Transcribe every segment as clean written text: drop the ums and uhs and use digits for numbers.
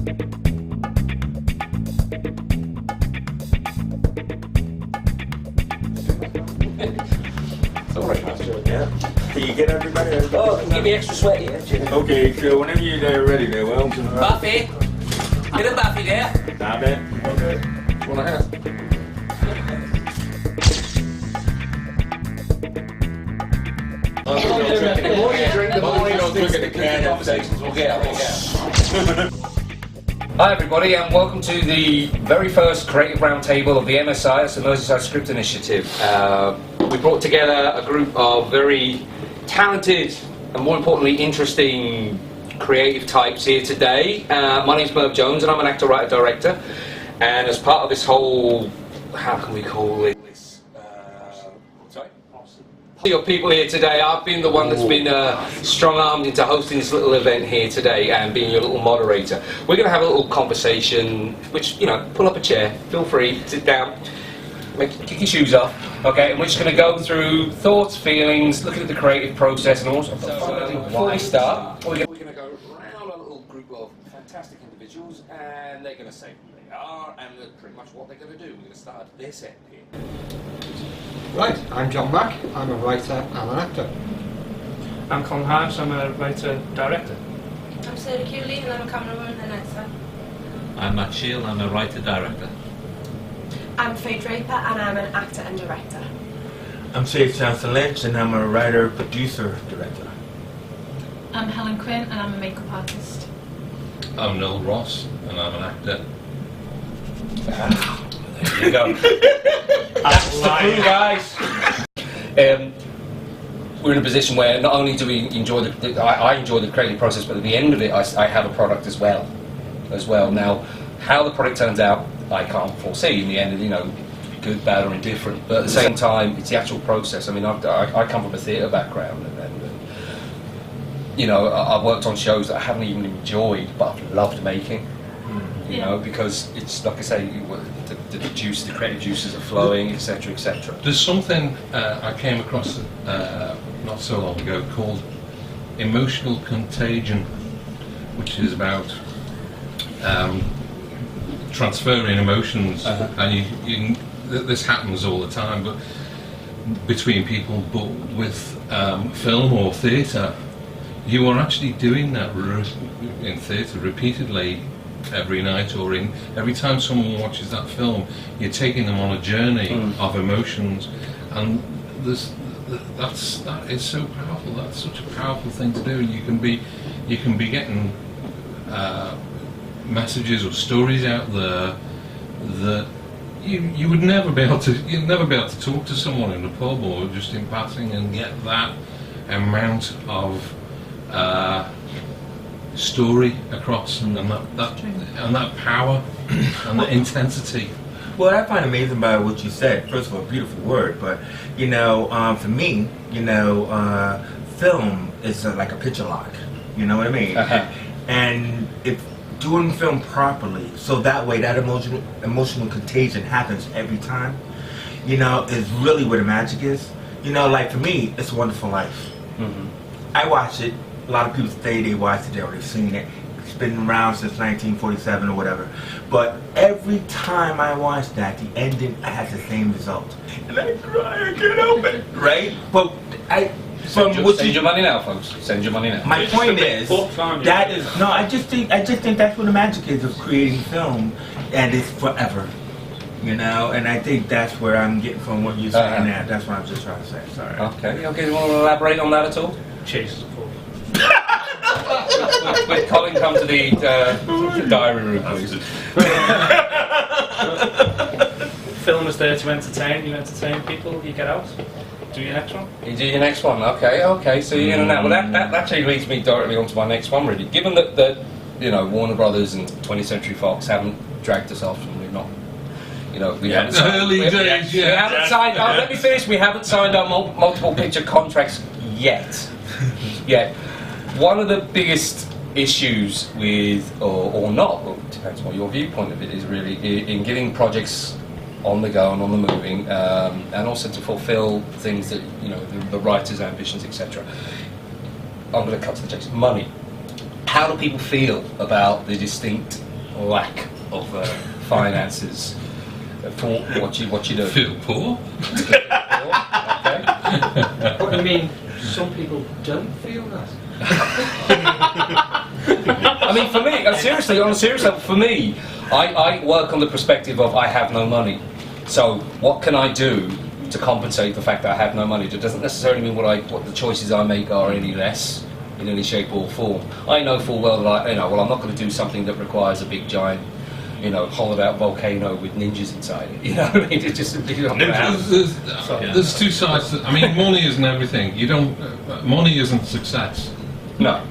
Alright, Master. Yeah. Can you get everybody? Oh, give me extra sweaty, yeah. Okay, so whenever you're ready there, well. Buffy! Get a Buffy there. Stop it. Okay. What I have? The more you drink, the more you don't drink at the can. Conversations we'll get. Hi everybody and welcome to the very first creative roundtable of the MSI, that's the Merseyside Script Initiative. We brought together a group of very talented and more importantly interesting creative types here today. My name's Merv Jones and I'm an actor, writer, director, and as part of this whole, how can we call it? Your people here today, I've been the one that's been strong-armed into hosting this little event here today and being your little moderator. We're going to have a little conversation, which, you know, pull up a chair, feel free, sit down, kick your shoes off, okay, and we're just going to go through thoughts, feelings, looking at the creative process and also before we start, we're going to go around a little group of fantastic individuals and they're going to say who they are and pretty much what they're going to do. We're going to start at this end here. Right, I'm John Mack, I'm a writer and an actor. I'm Colin Harms, I'm a writer-director. I'm Sarah Cooley and I'm a cameraman and actor. I'm Matt Shield, I'm a writer-director. I'm Faye Draper and I'm an actor and director. I'm Sage Johnson Lynch and I'm a writer, producer, director. I'm Helen Quinn and I'm a makeup artist. I'm Noel Ross and I'm an actor. There you go. That's the crew, guys. We're in a position where not only do we enjoy I enjoy the creative process, but at the end of it, I have a product as well. Now, how the product turns out, I can't foresee. In the end, you know, good, bad, or indifferent. But at the same time, it's the actual process. I mean, I come from a theatre background, and you know, I've worked on shows that I haven't even enjoyed, but I've loved making. You know, because it's like I say, the creative juices are flowing, etc., etc. There's something I came across not so long ago called emotional contagion, which is about transferring emotions, and this happens all the time, but between people, but with film or theatre, you are actually doing that in theatre repeatedly. Every night or every time someone watches that film, you're taking them on a journey of emotions, and that is so powerful. That's such a powerful thing to do. You can be getting messages or stories out there that you would never be able to talk to someone in a pub or just in passing and get that amount of story across and that power and the intensity. What I find amazing about what you said, first of all, beautiful word, but you know, for me, you know, film is like a picture lock. You know what I mean? And if doing film properly, so that way that emotional contagion happens every time, you know, is really where the magic is. You know, like for me, It's a Wonderful Life. I watch it. A lot of people say they watched it, they already seen it. It's been around since 1947 or whatever. But every time I watch that, the ending has the same result. And I cry, I can't help it. Right? But send your money now, folks. Send your money now. My point is, that is, no, I just think that's what the magic is of creating film, and it's forever. You know, and I think that's where I'm getting from what you're saying now. That's what I'm just trying to say. Sorry. Okay, do you want to elaborate on that at all? Chase. With Colin, come to the diary room, please. Film is there to entertain. You entertain people. You get out. Do your next one. You do your next one. Okay. So you're gonna now. Well, that actually leads me directly onto my next one. Really, given that you know Warner Brothers and 20th Century Fox haven't dragged us off, and we've not. You know, we haven't signed, we haven't signed. Oh, let me finish. We haven't signed our multiple picture contracts yet. One of the biggest issues with, or not, well, depends what your viewpoint of it is really, in getting projects on the go and on the moving, and also to fulfil things that, you know, the writer's ambitions, etc. I'm going to cut to the chase. Money. How do people feel about the distinct lack of finances for what you do? Feel poor? Okay. What do you mean? Some people don't feel that. I mean, for me, seriously, on a serious level, for me, I work on the perspective of I have no money. So what can I do to compensate the fact that I have no money? It doesn't necessarily mean what the choices I make are any less in any shape or form. I know full well that I'm not going to do something that requires a big giant, hollowed out volcano with ninjas inside it. You know what I mean? It's just not going to happen. There's two sides. Money isn't everything. Money isn't success. No.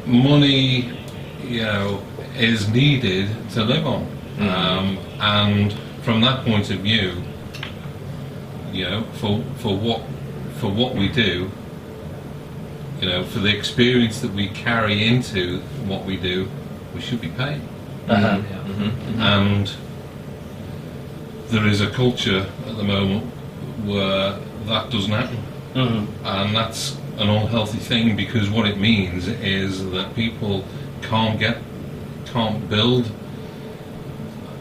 Money, is needed to live on, and from that point of view, for what we do, for the experience that we carry into what we do, we should be paid. And there is a culture at the moment where that doesn't happen, and that's an unhealthy thing, because what it means is that people can't build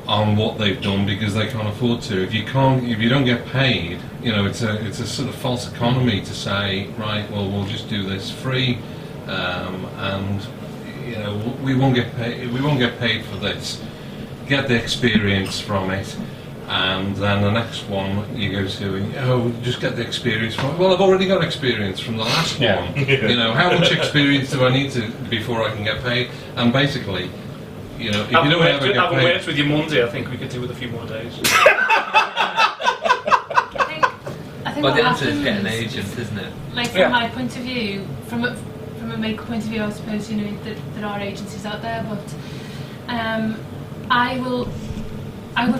on what they've done because they can't afford to. If you don't get paid, it's a sort of false economy to say, right, well, we'll just do this free, and we won't get paid. We won't get paid for this. Get the experience from it, and then the next one you go to, just get the experience from it. Well, I've already got experience from the last one. How much experience do I need to before I can get paid? And basically, if you don't ever get having paid, worked with you Monday, I think we could do with a few more days. I think Well, what the answer is happens, get an agent, isn't it? like from my point of view, from a maker point of view, I suppose there are agencies out there, but I will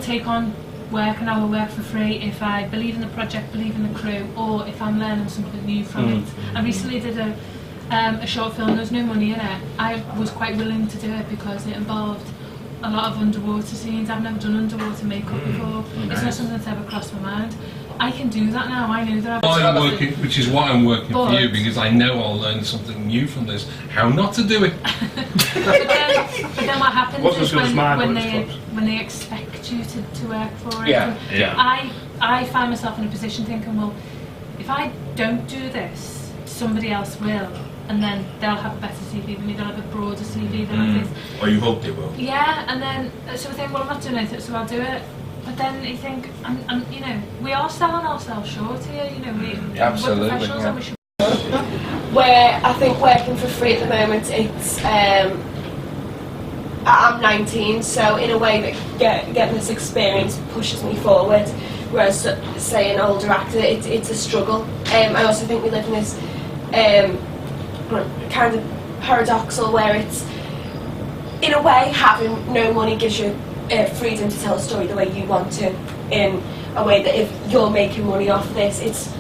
take on work, and I will work for free if I believe in the project, believe in the crew, or if I'm learning something new from it. I recently did a short film. There was no money in it. I was quite willing to do it because it involved a lot of underwater scenes. I've never done underwater makeup before. It's not something that's ever crossed my mind. I can do that now. I know that. which is why I'm working for you, because I know I'll learn something new from this. How not to do it. but then what happens Wasn't is as good as mine, when they expect you to work for it. Yeah. And I find myself in a position thinking, well, if I don't do this, somebody else will, and then they'll have a better CV than me. They'll have a broader CV than this. Or you hope they will. Yeah, and then so I think, well, I'm not doing anything, so I'll do it. But then you think, we are selling ourselves short here. Absolutely, we're professionals, and we should. Where I think working for free at the moment, it's I'm 19, so in a way that getting this experience pushes me forward, whereas say an older actor, it's a struggle. I also think we live in this kind of paradoxal where it's, in a way, having no money gives you freedom to tell a story the way you want to, in a way that if you're making money off this,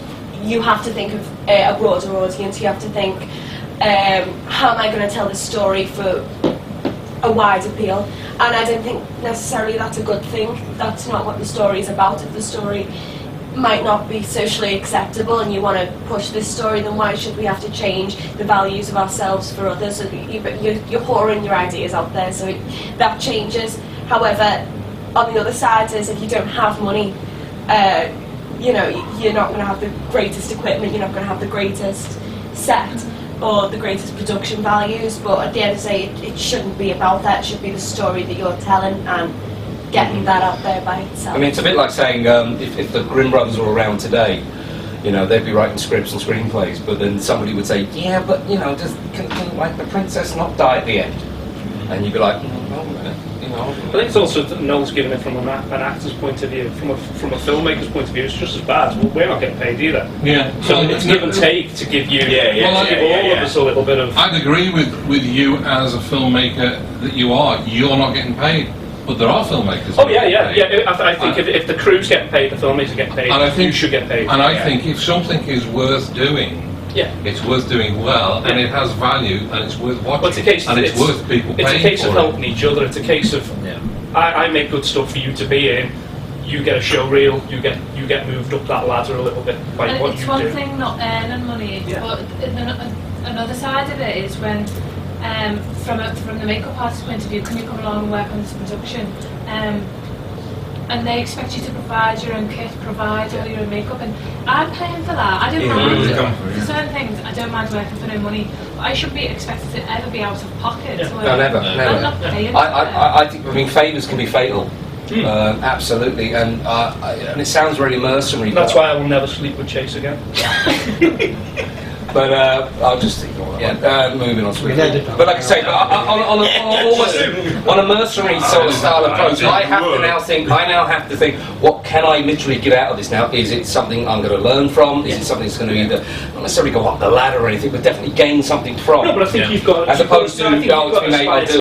you have to think of a broader audience. You have to think, how am I going to tell this story for a wide appeal? And I don't think necessarily that's a good thing. That's not what the story is about. If the story might not be socially acceptable and you want to push this story, then why should we have to change the values of ourselves for others? So you're pouring your ideas out there, so that changes. However, on the other side is, if you don't have money, you're not going to have the greatest equipment, you're not going to have the greatest set or the greatest production values, but at the end of the day, it shouldn't be about that. It should be the story that you're telling and getting that out there by itself. I mean, it's a bit like saying if the Grimm brothers were around today, they'd be writing scripts and screenplays, but then somebody would say, yeah, but just can like the princess not die at the end? And you'd be like, wait a minute. I think it's also that Noel's giving it from an actor's point of view. From a filmmaker's point of view, it's just as bad. Well, we're not getting paid either. Yeah. So it's give and take to give you, give all of us a little bit of. I'd agree with you as a filmmaker that you're not getting paid, but there are filmmakers. Oh yeah. I think if the crew's getting paid, the filmmakers get paid. And you should get paid. And I think if something is worth doing. Yeah. It's worth doing well, and it has value, and it's worth watching, it's worth people paying for it. It's a case of helping each other. It's a case of I make good stuff for you to be in. You get a show reel. You get moved up that ladder a little bit by what you do. It's one thing not earning money, but another side of it is when from the makeup artist point of view, can you come along and work on this production? And they expect you to provide your own kit, provide all your own makeup, and I'm paying for that. I don't mind for certain things. I don't mind working for no money, but I shouldn't be expected to ever be out of pocket. No, never. I'm not paying. I think favours can be fatal. Absolutely, and it sounds really mercenary. That's why I will never sleep with Chase again. But I'll just ignore that. Moving on swiftly. But like I say, on a mercenary sort of style approach, I now have to think, what can I literally get out of this now? Is it something I'm going to learn from? Is it something that's going to either not necessarily go up the ladder or anything, but definitely gain something from? No, but I think you've got, as opposed to, I'll do